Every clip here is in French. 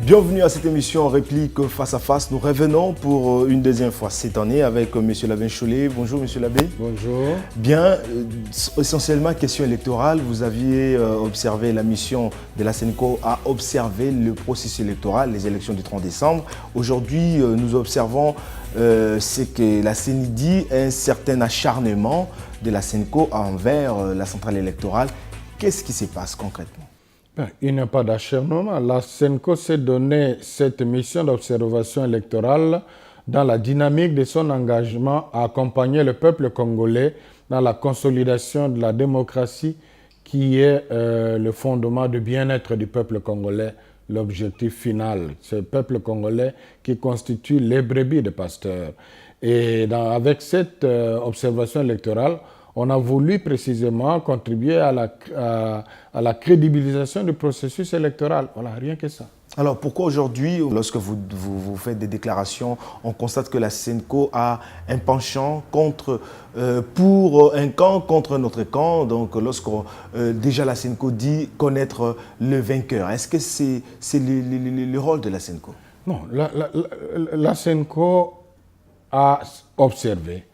Bienvenue à cette émission Réplique face à face. Nous revenons pour une deuxième fois cette année avec M. Labin Cholet. Bonjour M. Labé. Bonjour. Bien, essentiellement question électorale. Vous aviez observé la mission de la SENCO à observer le processus électoral, les élections du 30 décembre. Aujourd'hui, nous observons ce que la CENI dit, un certain acharnement de la SENCO envers la centrale électorale. Qu'est-ce qui se passe concrètement? Il n'y a pas d'acharnement. La SENCO s'est donné cette mission d'observation électorale dans la dynamique de son engagement à accompagner le peuple congolais dans la consolidation de la démocratie qui est le fondement du bien-être du peuple congolais, l'objectif final. C'est le peuple congolais qui constitue les brebis de Pasteur. Et avec cette observation électorale, on a voulu précisément contribuer à la crédibilisation du processus électoral. Voilà, rien que ça. Alors pourquoi aujourd'hui, lorsque vous faites des déclarations, on constate que la SENCO a un penchant pour un camp contre un autre camp? Donc lorsque déjà la SENCO dit connaître le vainqueur, est-ce que c'est le rôle de la SENCO? Non, la SENCO a observé.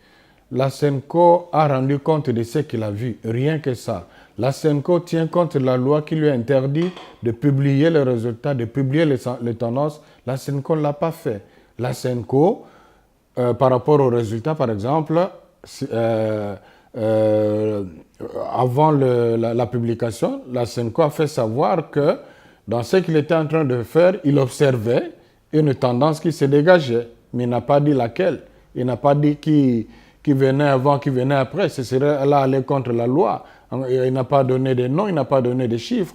La SENCO a rendu compte de ce qu'il a vu, rien que ça. La SENCO tient compte de la loi qui lui interdit de publier les résultats, de publier les tendances. La SENCO ne l'a pas fait. La SENCO, par rapport aux résultats, par exemple, avant la publication, la SENCO a fait savoir que dans ce qu'il était en train de faire, il observait une tendance qui se dégageait, mais il n'a pas dit laquelle. Il n'a pas dit qui venait avant, qui venait après. Ce serait là aller contre la loi. Il n'a pas donné de noms, il n'a pas donné de chiffres.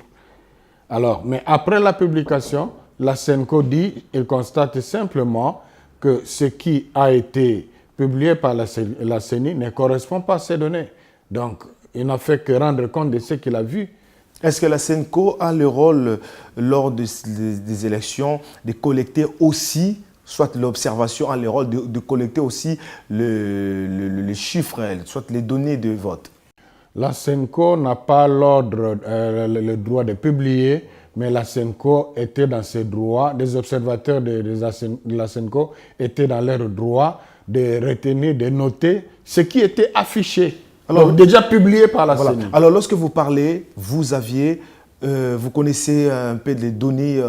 Alors, mais après la publication, la SENCO dit, il constate simplement que ce qui a été publié par la CENI ne correspond pas à ces données. Donc, il n'a fait que rendre compte de ce qu'il a vu. Est-ce que la SENCO a le rôle, lors des élections, de collecter aussi, soit l'observation a le rôle de collecter aussi les chiffres, soit les données de vote? La SENCO n'a pas l'ordre, le droit de publier, mais la SENCO était dans ses droits. Des observateurs de la SENCO étaient dans leur droit de retenir, de noter ce qui était affiché, alors déjà publié par la CENI. Alors lorsque vous parlez, vous connaissez un peu les données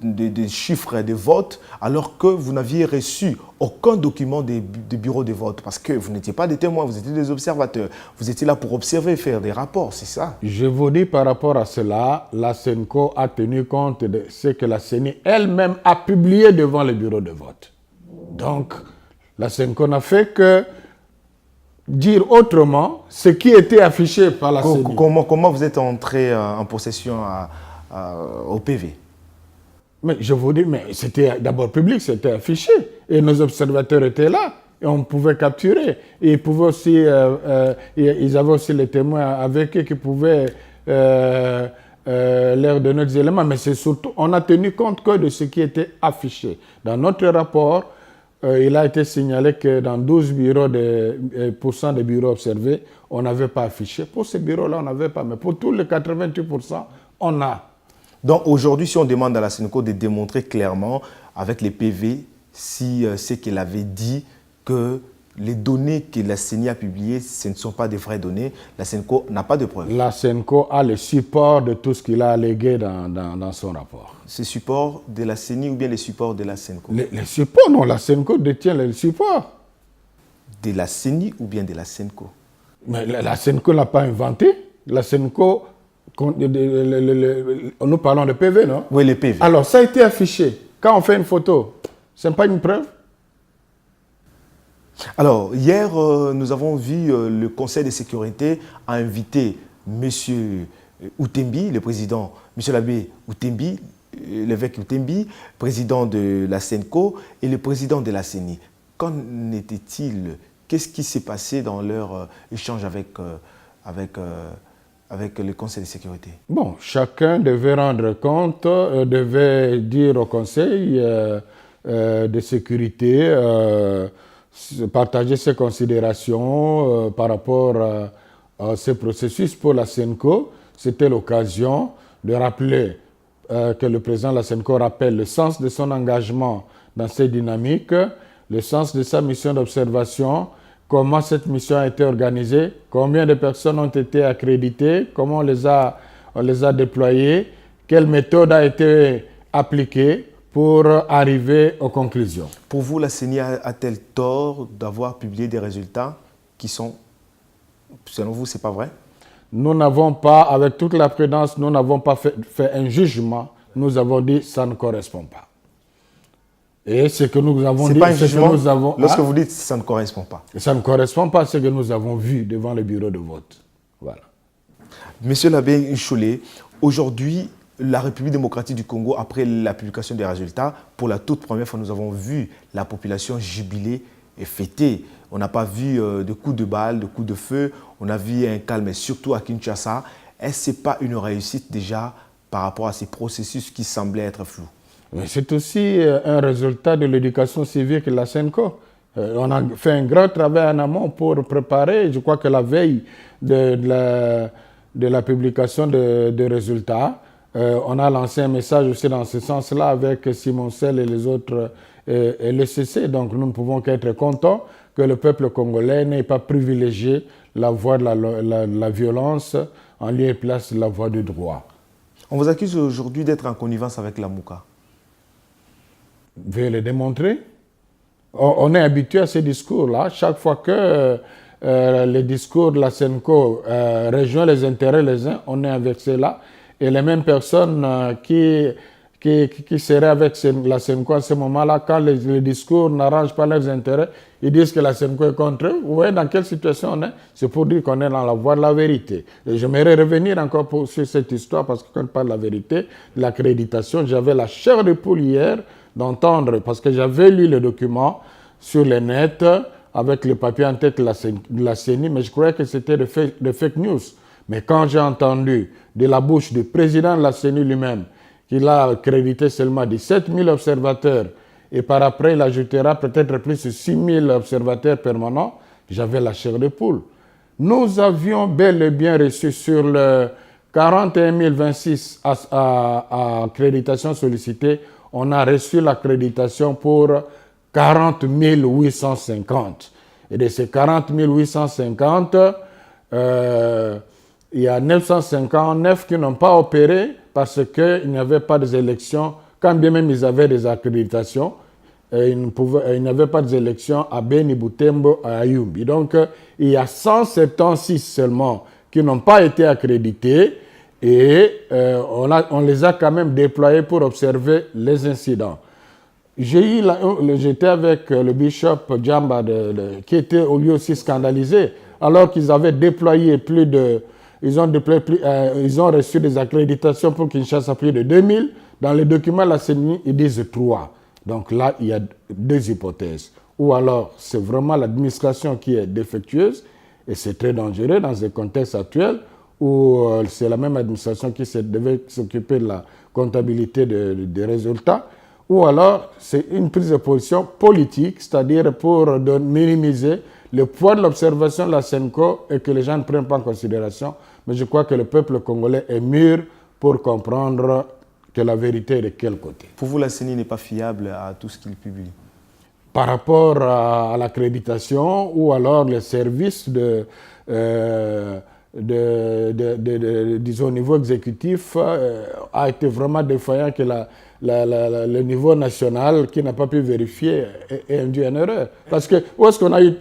des chiffres de vote, alors que vous n'aviez reçu aucun document des bureaux de vote, parce que vous n'étiez pas des témoins, vous étiez des observateurs. Vous étiez là pour observer, faire des rapports, c'est ça? Je vous dis par rapport à cela, la SENCO a tenu compte de ce que la CENI elle-même a publié devant les bureaux de vote. Donc, la SENCO n'a fait que dire autrement ce qui était affiché par la CENI. Comment vous êtes entré en possession au PV? Mais je vous dis, mais c'était d'abord public, c'était affiché. Et nos observateurs étaient là. Et on pouvait capturer. Et ils pouvaient aussi, ils avaient aussi les témoins avec eux qui pouvaient leur donner des éléments. Mais c'est surtout, on a tenu compte que de ce qui était affiché. Dans notre rapport, il a été signalé que dans 12 bureaux, % des bureaux observés, on n'avait pas affiché. Pour ces bureaux-là, on n'avait pas. Mais pour tous les 88%, on a. Donc aujourd'hui, si on demande à la SENCO de démontrer clairement avec les PV si ce qu'elle avait dit que les données que la CENI a publiées, ce ne sont pas des vraies données, la SENCO n'a pas de preuves. La SENCO a le support de tout ce qu'il a allégué dans son rapport. C'est support de la CENI ou bien les supports de la SENCO? Les supports, non, la SENCO détient les supports. De la CENI ou bien de la SENCO? Mais la SENCO ne l'a pas inventé. La SENCO, nous parlons de PV, non? Oui, les PV. Alors, ça a été affiché. Quand on fait une photo, ce n'est pas une preuve? Alors, hier, nous avons vu le Conseil de sécurité a invité M. Outembi, le président, M. l'abbé Outembi, l'évêque Outembi, président de la SENCO et le président de la CENI. Qu'en était-il? Qu'est-ce qui s'est passé dans leur échange avec le Conseil de sécurité? Bon, chacun devait rendre compte, devait dire au Conseil de sécurité, partager ses considérations par rapport à ce processus. Pour la SENCO, c'était l'occasion de rappeler que le président de la SENCO rappelle le sens de son engagement dans ces dynamiques, le sens de sa mission d'observation, comment cette mission a été organisée, combien de personnes ont été accréditées, comment on les a déployées, quelle méthode a été appliquée pour arriver aux conclusions. Pour vous, la CENI a-t-elle tort d'avoir publié des résultats qui sont, selon vous, ce n'est pas vrai? Nous n'avons pas, avec toute la prudence, nous n'avons pas fait un jugement. Nous avons dit ça ne correspond pas. Et ce que nous avons dit, c'est pas un jugement. Lorsque Ah, vous dites ça ne correspond pas. ça ne correspond pas à ce que nous avons vu devant le bureau de vote. Voilà. Monsieur l'abbé Nchoulé, aujourd'hui, la République démocratique du Congo, après la publication des résultats, pour la toute première fois, nous avons vu la population jubiler et fêter. On n'a pas vu de coups de balles, de coups de feu. On a vu un calme, et surtout à Kinshasa. Est-ce que ce n'est pas une réussite déjà par rapport à ces processus qui semblaient être flous? Mais c'est aussi un résultat de l'éducation civique de la SENCO. On a fait un grand travail en amont pour préparer. Je crois que la veille de la publication des résultats, on a lancé un message aussi dans ce sens-là avec Simon Sel et les autres et l'ECC. Donc nous ne pouvons qu'être contents que le peuple congolais n'ait pas privilégié la voie de la violence en lieu et place de la voie du droit. On vous accuse aujourd'hui d'être en connivence avec la Mouka. Veuillez le démontrer. On est habitué à ces discours-là. Chaque fois que les discours de la SENCO rejoignent les intérêts les uns, on est avec ceux-là. Et les mêmes personnes qui seraient avec la SENCO à ce moment-là, quand les discours n'arrangent pas leurs intérêts, ils disent que la SENCO est contre eux. Vous voyez dans quelle situation on est? C'est pour dire qu'on est dans la voie de la vérité. Et j'aimerais revenir encore sur cette histoire, parce que quand on parle de la vérité, de l'accréditation, j'avais la chair de poule hier d'entendre, parce que j'avais lu le document sur le net, avec le papier en tête de la CENI, mais je croyais que c'était de fake news. Mais quand j'ai entendu de la bouche du président de la CENI lui-même qu'il a accrédité seulement 17 000 observateurs et par après il ajoutera peut-être plus de 6 000 observateurs permanents, j'avais la chair de poule. Nous avions bel et bien reçu sur le 41 026 à accréditation sollicitée, on a reçu l'accréditation pour 40 850. Et de ces 40 850, il y a 959 qui n'ont pas opéré parce qu'il n'y avait pas d'élections, quand bien même ils avaient des accréditations, ils n'avaient pas d'élections à Beni, Butembo, à Ayumbi. Donc, il y a 176 seulement qui n'ont pas été accrédités et on les a quand même déployés pour observer les incidents. J'étais avec le bishop Djamba qui était au lieu aussi scandalisé, alors qu'ils avaient déployé ils ont reçu des accréditations pour Kinshasa plus de 2000. Dans les documents de la CENI, ils disent 3. Donc là, il y a deux hypothèses. Ou alors, c'est vraiment l'administration qui est défectueuse, et c'est très dangereux dans ce contexte actuel, où c'est la même administration qui devait s'occuper de la comptabilité des résultats, ou alors c'est une prise de position politique, c'est-à-dire pour minimiser le poids de l'observation de la SENCO et que les gens ne prennent pas en considération. Mais je crois que le peuple congolais est mûr pour comprendre que la vérité est de quel côté. Pour vous, la CENI n'est pas fiable à tout ce qu'il publie? Par rapport à l'accréditation ou alors les services disons, au niveau exécutif a été vraiment défaillant, que le niveau national qui n'a pas pu vérifier est induit en erreur. Parce que où est-ce qu'on a eu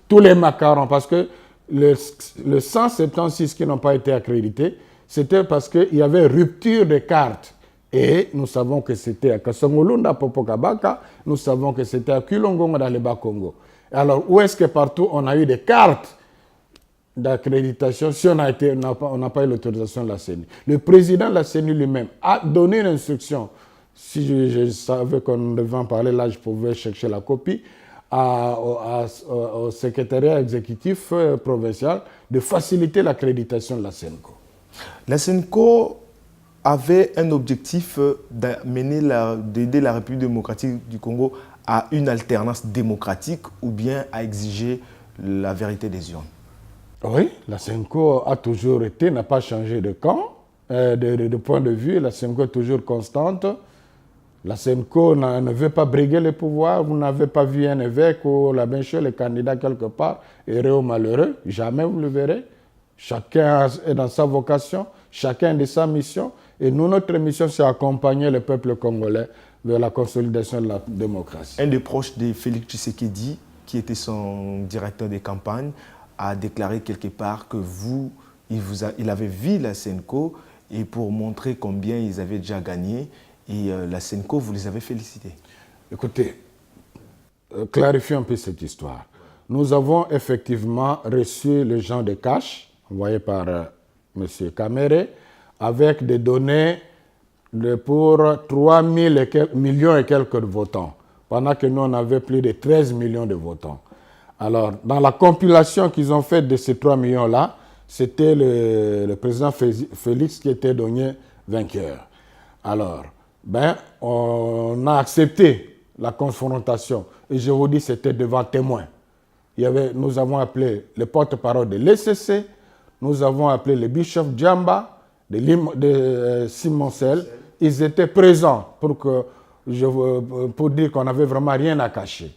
tous les macarons? Parce que le 176 qui n'ont pas été accrédités, c'était parce qu'il y avait rupture de cartes. Et nous savons que c'était à Kasongolunda, Popokabaka, nous savons que c'était à Kulongongo dans le Bas-Congo. Alors, où est-ce que partout on a eu des cartes d'accréditation si on n'a pas eu l'autorisation de la CENI? Le président de la CENI lui-même a donné une instruction. Si je savais qu'on devait en parler, là, je pouvais chercher la copie au secrétariat exécutif provincial de faciliter l'accréditation de la SENCO. La SENCO avait un objectif d'aider la République démocratique du Congo à une alternance démocratique ou bien à exiger la vérité des urnes. Oui, la SENCO a toujours été, n'a pas changé de camp. de point de vue, la SENCO est toujours constante. La SENCO ne veut pas briguer le pouvoir. Vous n'avez pas vu un évêque ou la Benché, le candidat quelque part, heureux ou malheureux. Jamais vous le verrez. Chacun est dans sa vocation, chacun est de sa mission. Et nous, notre mission, c'est accompagner le peuple congolais vers la consolidation de la démocratie. Un des proches de Félix Tshisekedi, qui était son directeur de campagne, a déclaré quelque part que il avait vu la SENCO et pour montrer combien ils avaient déjà gagné. Et la SENCO, vous les avez félicités. Écoutez, clarifions un peu cette histoire. Nous avons effectivement reçu les gens de cash, envoyés par M. Kamere, avec des données pour 3 millions et quelques de votants, pendant que nous, on avait plus de 13 millions de votants. Alors, dans la compilation qu'ils ont faite de ces 3 millions-là, c'était le président Félix qui était donné vainqueur. Alors, on a accepté la confrontation. Et je vous dis, c'était devant témoins. Nous avons appelé le porte-parole de l'ECC, nous avons appelé le bishop Djamba de Simoncel. Ils étaient présents pour dire qu'on n'avait vraiment rien à cacher.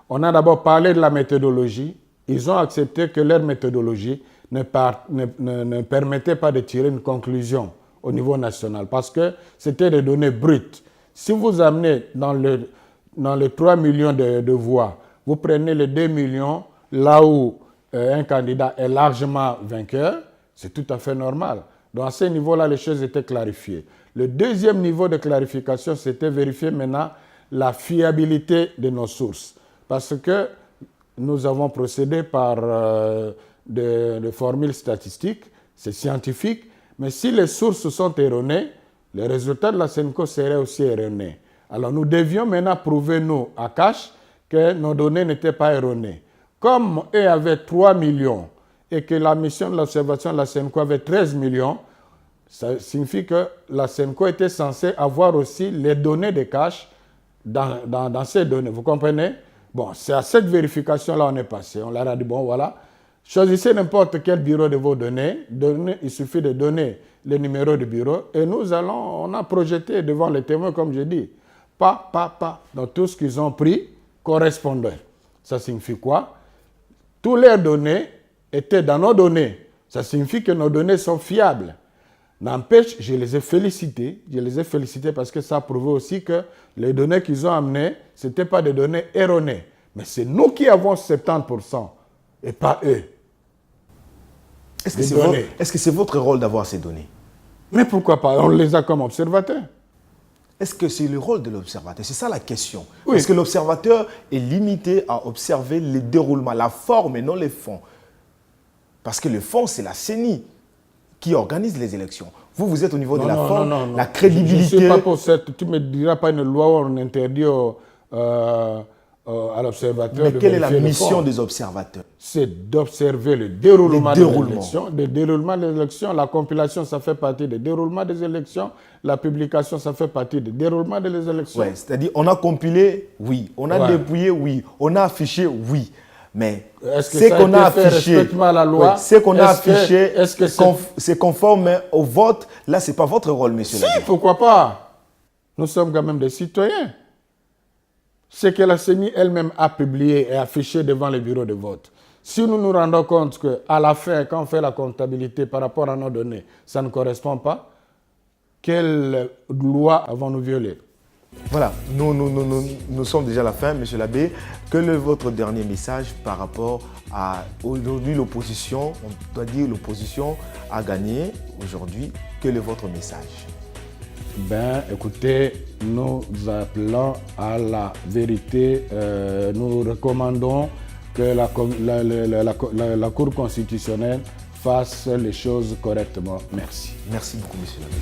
On a d'abord parlé de la méthodologie. Ils ont accepté que leur méthodologie ne permettait pas de tirer une conclusion au niveau national, parce que c'était des données brutes. Si vous amenez dans les 3 millions de voix, vous prenez les 2 millions, là où un candidat est largement vainqueur, c'est tout à fait normal. Donc à ce niveau-là, les choses étaient clarifiées. Le deuxième niveau de clarification, c'était vérifier maintenant la fiabilité de nos sources. Parce que nous avons procédé par des formules statistiques, c'est scientifique, mais si les sources sont erronées, les résultats de la SENCO seraient aussi erronés. Alors nous devions maintenant prouver, nous, à cash, que nos données n'étaient pas erronées. Comme eux avaient 3 millions et que la mission de l'observation de la SENCO avait 13 millions, ça signifie que la SENCO était censée avoir aussi les données de cash dans ces données. Vous comprenez? Bon, c'est à cette vérification-là qu'on est passé. On leur a dit, bon, voilà, choisissez n'importe quel bureau de vos données. Il suffit de donner le numéro du bureau et on a projeté devant les témoins, comme je dis, pas. Donc tout ce qu'ils ont pris correspondait. Ça signifie quoi? Toutes leurs données étaient dans nos données. Ça signifie que nos données sont fiables. N'empêche, je les ai félicités. Parce que ça a prouvé aussi que les données qu'ils ont amenées, ce n'étaient pas des données erronées. Mais c'est nous qui avons 70% et pas eux. Est-ce que c'est votre rôle d'avoir ces données? Mais pourquoi pas? On les a comme observateurs. Est-ce que c'est le rôle de l'observateur? C'est ça la question. Oui. Est-ce que l'observateur est limité à observer les déroulements, la forme et non les fonds? Parce que le fond, c'est la CENI qui organise les élections. Vous êtes au niveau de la forme, la crédibilité. Je ne suis pas pour cette. Tu ne me diras pas une loi où on interdit à l'observateur. Mais quelle est la mission des observateurs? C'est d'observer le déroulement des élections. La compilation, ça fait partie des déroulements des élections. La publication, ça fait partie des déroulements des élections. Oui, c'est-à-dire, on a compilé, oui. On a dépouillé, oui. On a affiché, oui. Mais ce qu'on a affiché, c'est conforme au vote. Là, ce n'est pas votre rôle, monsieur. Si, pourquoi pas? Nous sommes quand même des citoyens. Ce que la CENI elle-même a publié et affiché devant les bureaux de vote. Si nous nous rendons compte qu'à la fin, quand on fait la comptabilité par rapport à nos données, ça ne correspond pas, quelle loi avons-nous violée? Voilà, nous sommes déjà à la fin, monsieur l'abbé. Quel est votre dernier message par rapport à aujourd'hui l'opposition? On doit dire l'opposition a gagné aujourd'hui. Quel est votre message? Écoutez, nous appelons à la vérité. Nous recommandons que la Cour constitutionnelle fasse les choses correctement. Merci. Merci beaucoup, monsieur l'abbé.